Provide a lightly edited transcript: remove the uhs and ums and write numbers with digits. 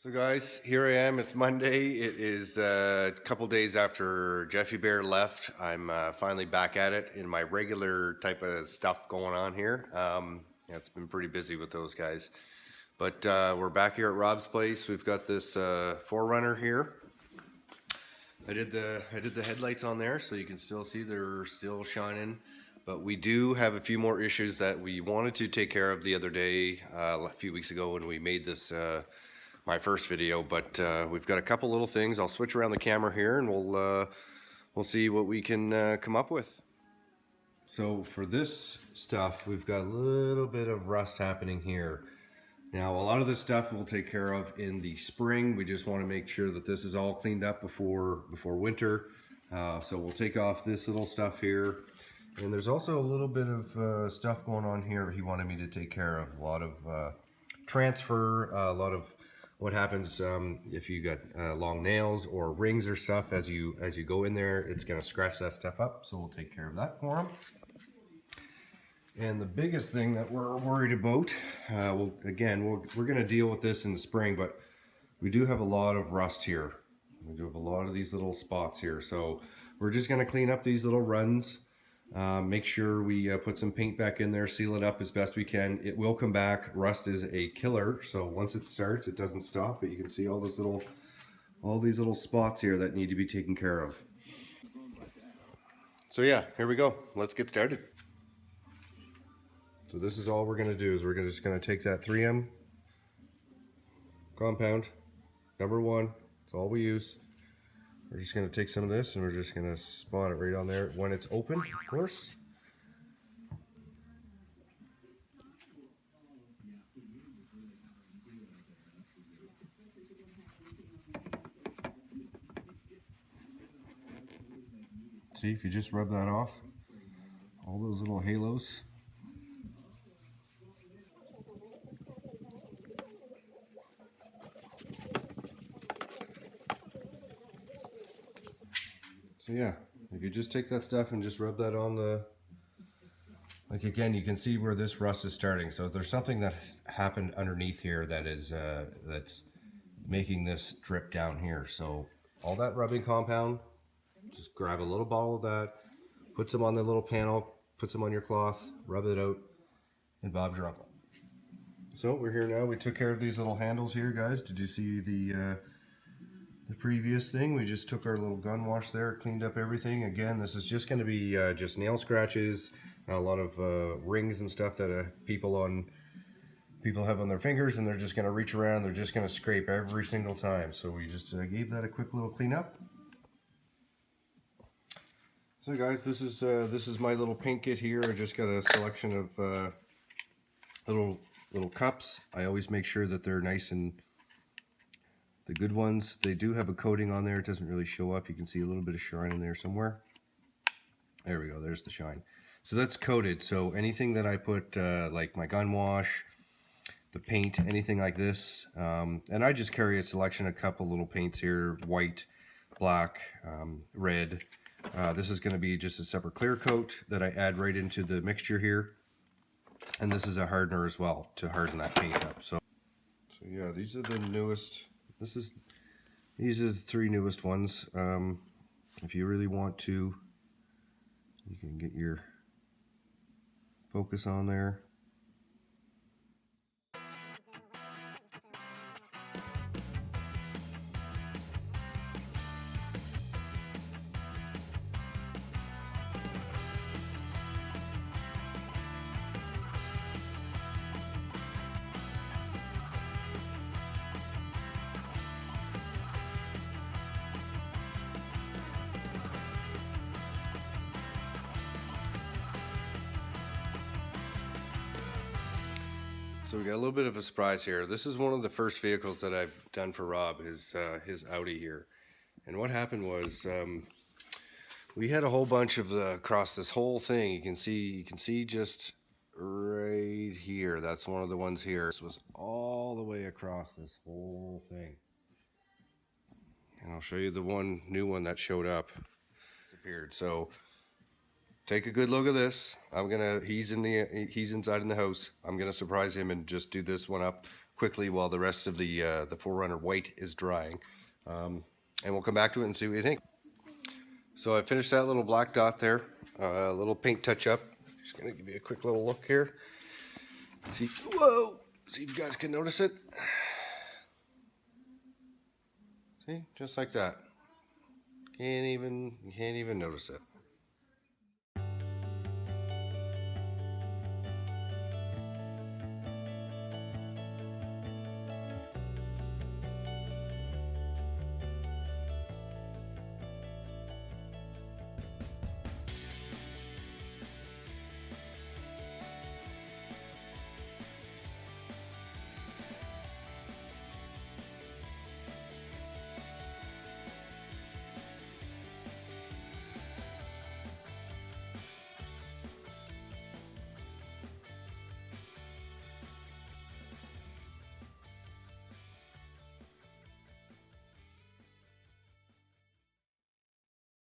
So guys, here I am. It's Monday. It is a couple days after Jeffy Bear left. I'm finally back at it in my regular type of stuff going on here. Yeah, it's been pretty busy with those guys. But we're back here at Rob's place. We've got this 4Runner here. I did the headlights on there, so you can still see they're still shining. But we do have a few more issues that we wanted to take care of the other day, a few weeks ago when we made this my first video. But we've got a couple little things. I'll switch around the camera here, and we'll see what we can come up with. So for this stuff, we've got a little bit of rust happening here. Now, a lot of this stuff we'll take care of in the spring. We just want to make sure that this is all cleaned up before winter. So we'll take off this little stuff here. And there's also a little bit of stuff going on here he wanted me to take care of. A lot of transfer, a lot of what happens if you got long nails or rings or stuff as you go in there. It's going to scratch that stuff up, so we'll take care of that for him. And the biggest thing that we're worried about, we're going to deal with this in the spring, but we do have a lot of rust here. We do have a lot of these little spots here, so we're just going to clean up these little runs. Make sure we put some paint back in there, seal it up as best we can. It will come back. Rust is a killer, so once it starts, it doesn't stop. But you can see all these little spots here that need to be taken care of. So yeah, here we go. Let's get started. So this is all we're going to do is we're just going to take that 3M compound, number 1. That's all we use. We're just going to take some of this and we're just going to spot it right on there when it's open, of course. See, if you just rub that off, all those little halos. So yeah, if you just take that stuff and just rub that on the, like again, you can see where this rust is starting. So there's something that has happened underneath here that is, that's making this drip down here. So all that rubbing compound, just grab a little bottle of that, put some on the little panel, put some on your cloth, rub it out, and Bob's your uncle. So we're here now. We took care of these little handles here, guys. Did you see the previous thing? We just took our little gun wash there, cleaned up everything. Again, this is just going to be just nail scratches, a lot of rings and stuff that people have on their fingers, and they're just going to reach around, they're just going to scrape every single time. So we just gave that a quick little cleanup. So guys, this is my little paint kit here. I just got a selection of little cups. I always make sure that they're nice and the good ones. They do have a coating on there. It doesn't really show up. You can see a little bit of shine in there somewhere. There we go. There's the shine. So that's coated. So anything that I put, like my gun wash, the paint, anything like this, and I just carry a selection, a couple little paints here, white, black, red. This is going to be just a separate clear coat that I add right into the mixture here. And this is a hardener as well to harden that paint up. So yeah, these are the newest. These are the 3 newest ones. If you really want to, you can get your focus on there. So we got a little bit of a surprise here. This is one of the first vehicles that I've done for Rob, his Audi here. And what happened was we had a whole bunch of across this whole thing. You can see just right here. That's one of the ones here. This was all the way across this whole thing. And I'll show you the new one that showed up. Disappeared. So take a good look at this. He's inside in the house. I'm gonna surprise him and just do this one up quickly while the rest of the 4Runner white is drying. And we'll come back to it and see what you think. So I finished that little black dot there, a little paint touch up. Just gonna give you a quick little look here. See, whoa! See if you guys can notice it. See, just like that. You can't even notice it.